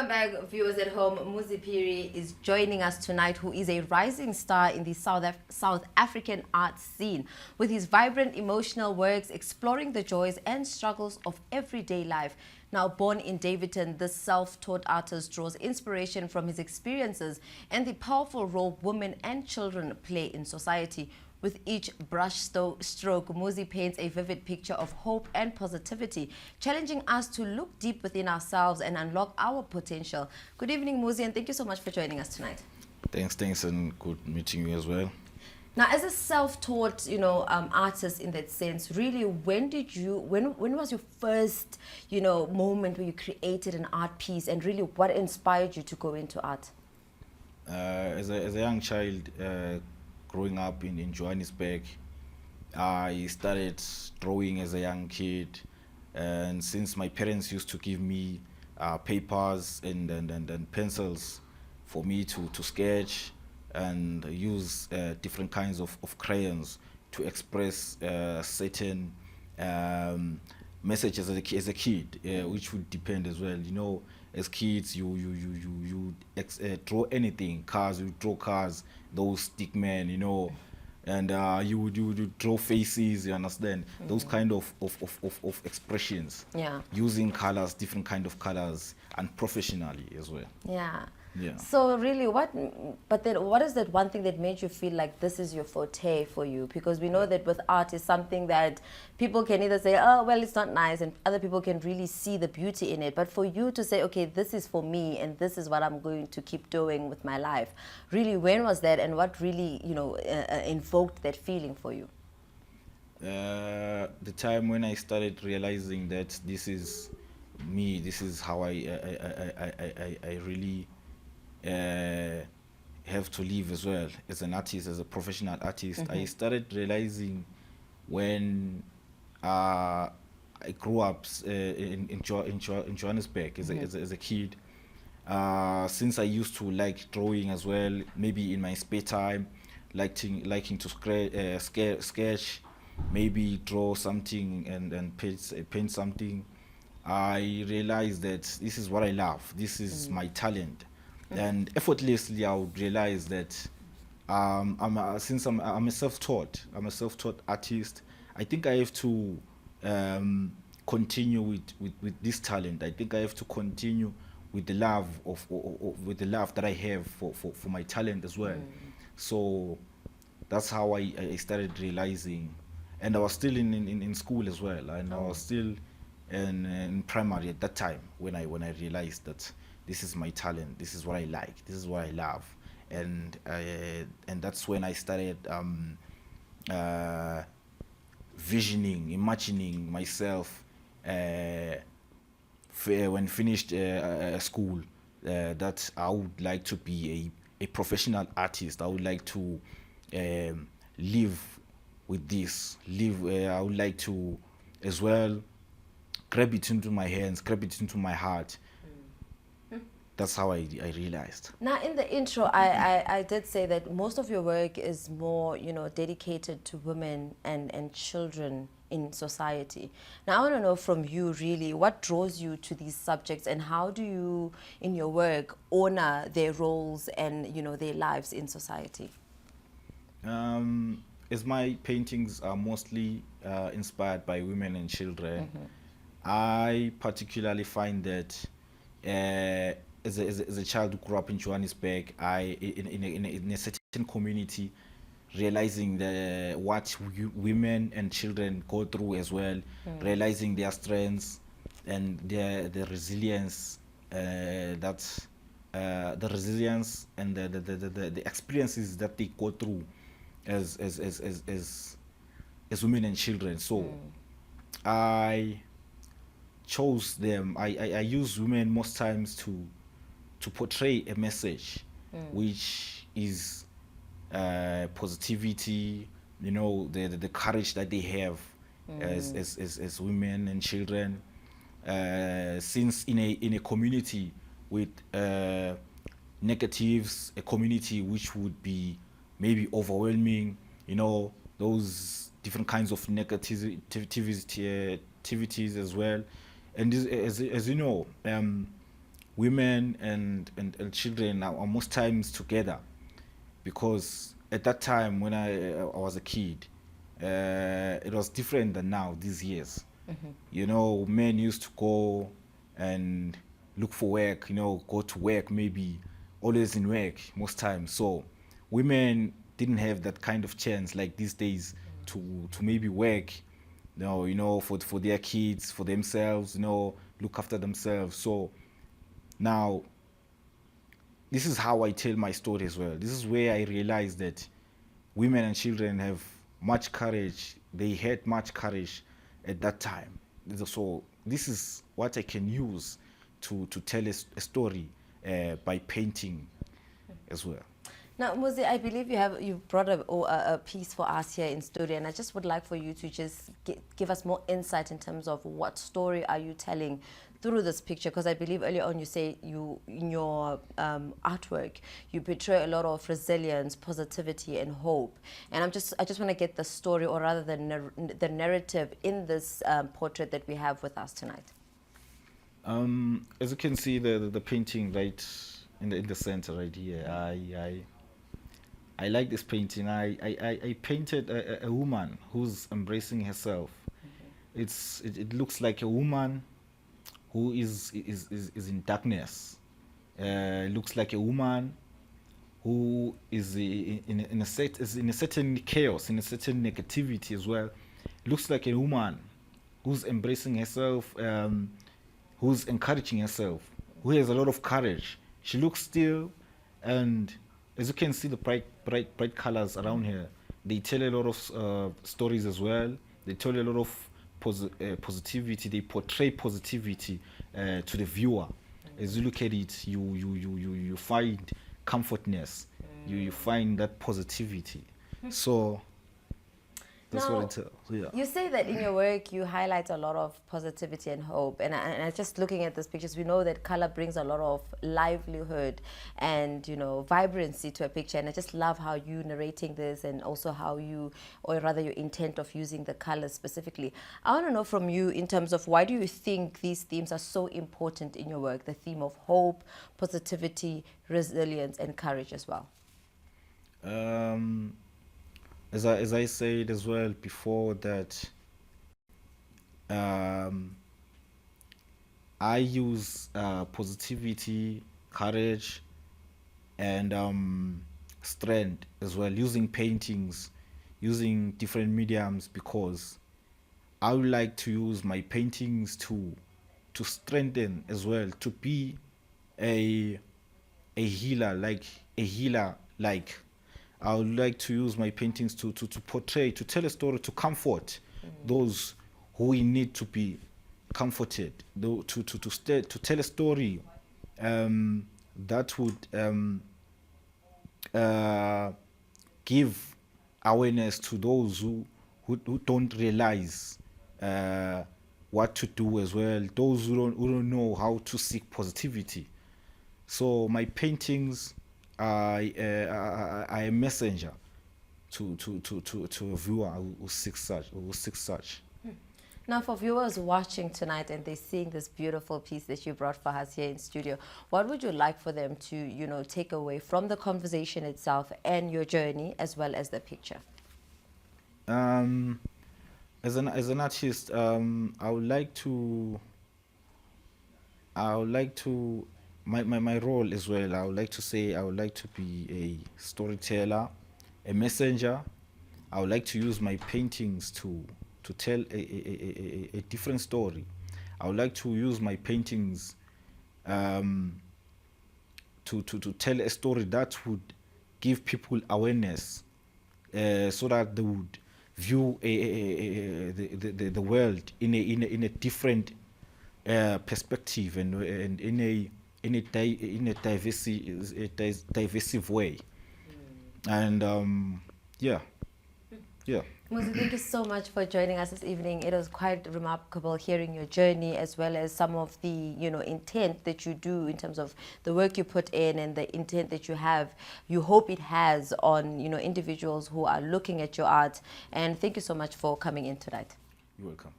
back, viewers at home. Muzi Phiri is joining us tonight, who is a rising star in the South African art scene. With his vibrant emotional works exploring the joys and struggles of everyday life. Now born in Daveyton, this self-taught artist draws inspiration from his experiences and the powerful role women and children play in society. With each brushstroke, Muzi paints a vivid picture of hope and positivity, challenging us to look deep within ourselves and unlock our potential. Good evening, Muzi, and thank you so much for joining us tonight. Thanks, and good meeting you as well. Now, as a self-taught, artist in that sense, really, when was your first, moment where you created an art piece, and really, what inspired you to go into art? As a young child, growing up in Johannesburg, I started drawing as a young kid, and since my parents used to give me papers and pencils for me to sketch and use different kinds of crayons to express certain messages as a kid, which would depend as well. As kids, you draw anything. Cars, you draw cars, those stick men, and you would draw faces. You understand those kind of expressions. Yeah. Using colors, different kind of colors, and professionally as well. Yeah. Yeah. So really, what is that one thing that made you feel like this is your forte for you? Because we know that with art is something that people can either say, oh, well, it's not nice, and other people can really see the beauty in it. But for you to say, okay, this is for me, and this is what I'm going to keep doing with my life, really, when was that, and what really, invoked that feeling for you? The time when I started realizing that this is me, this is how I really have to live as well as an artist, as a professional artist. I started realizing when I grew up in Johannesburg as a kid. Since I used to like drawing as well, maybe in my spare time, liking to sketch, maybe draw something and paint something. I realized that this is what I love. This is my talent. And effortlessly, I would realize that since I'm a self-taught artist, I think I have to continue with this talent. I think I have to continue with the love with the love that I have for my talent as well. So that's how I started realizing, and I was still in school as well, and I was still in primary at that time when I realized that this is my talent, this is what I like, this is what I love, and that's when I started visioning, imagining myself when finished school, that I would like to be a professional artist. I would like to live with this. I would like to as well grab it into my hands, grab it into my heart. That's how I realized. Now, in the intro, I did say that most of your work is more, dedicated to women and children in society. Now, I want to know from you, really, what draws you to these subjects, and how do you, in your work, honor their roles and, their lives in society? As my paintings are mostly inspired by women and children, I particularly find that as a child who grew up in Johannesburg, in a certain community, realizing what women and children go through as well, realizing their strengths and their resilience, the resilience and the experiences that they go through as women and children. So I chose them. I use women most times to portray a message, which is positivity, the courage that they have as women and children. Since in a community with negatives, a community which would be maybe overwhelming, those different kinds of activities as well. And as you know, women and children are most times together, because at that time when I was a kid, it was different than now these years. You know, men used to go and look for work, you know, go to work, maybe always in work most times. So women didn't have that kind of chance like these days to maybe work, you know, for their kids, for themselves, you know, look after themselves. So now this is how I tell my story as well. This is where I realized that women and children have much courage. They had much courage at that time. So this is what I can use to tell a story by painting as well. Now, Muzi, I believe you brought a piece for us here in studio, and I just would like for you to just give us more insight in terms of what story are you telling through this picture, because I believe earlier on you say in your artwork you portray a lot of resilience, positivity, and hope, and I just want to get the story, or rather the narrative in this portrait that we have with us tonight. As you can see, the painting right in the center right here. I like this painting. I painted a woman who's embracing herself. It looks like a woman who is in darkness. Looks like a woman who is in a certain chaos, in a certain negativity as well. Looks like a woman who's embracing herself, who's encouraging herself, who has a lot of courage. She looks still, and as you can see, the bright colors around here, they tell a lot of stories as well. They tell a lot of positivity. They portray positivity to the viewer. As you look at it, you find comfortness. You find that positivity. So that's now, what it tells. Yeah. You say that in your work you highlight a lot of positivity and hope, and I just looking at these pictures, we know that color brings a lot of livelihood and, you know, vibrancy to a picture, and I just love how you narrating this, and also how you, or rather your intent of using the colors specifically. I want to know from you in terms of why do you think these themes are so important in your work, the theme of hope, positivity, resilience, and courage as well. As I said as well before, that I use positivity, courage, and strength as well, using paintings, using different mediums, because I would like to use my paintings to strengthen as well, to be a healer, like a healer, like I would like to use my paintings to portray, to tell a story, to comfort those who need to be comforted, to tell a story that would give awareness to those who don't realize what to do as well, those who don't know how to seek positivity. So my paintings are a messenger to a viewer who seeks such. Now, for viewers watching tonight and they're seeing this beautiful piece that you brought for us here in studio, what would you like for them to, you know, take away from the conversation itself and your journey, as well as the picture? As an artist, I would like to my role as well. I would like to say I would like to be a storyteller, a messenger. I would like to use my paintings to tell a different story. I would like to use my paintings to tell a story that would give people awareness, so that they would view the world in a different perspective, and in a divisive way. And yeah. Muzi, thank you so much for joining us this evening. It was quite remarkable hearing your journey, as well as some of the, you know, intent that you do in terms of the work you put in, and the intent that you have, you hope it has on, you know, individuals who are looking at your art. And thank you so much for coming in tonight. You're welcome.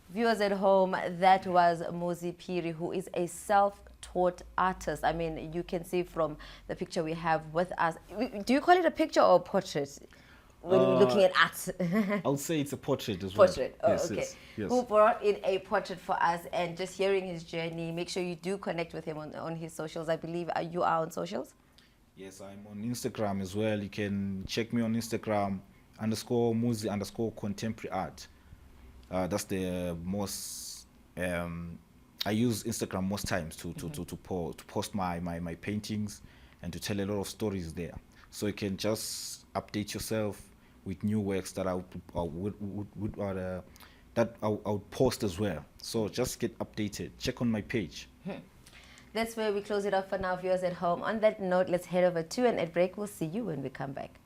Viewers at home, that was Muzi Phiri, who is a self-taught artist. I mean, you can see from the picture we have with us. Do you call it a picture or a portrait when we're looking at art? I would say it's a portrait as well. Portrait. Oh, Yes, okay. yes, yes. Who brought in a portrait for us, and just hearing his journey. Make sure you do connect with him on his socials. I believe you are on socials. Yes, I'm on Instagram as well. You can check me on Instagram _Muzi_contemporary art. That's the most. I use Instagram most times to post my paintings and to tell a lot of stories there. So you can just update yourself with new works that I would post as well. So just get updated. Check on my page. That's where we close it off for now, viewers at home. On that note, let's head over to an ad break. We'll see you when we come back.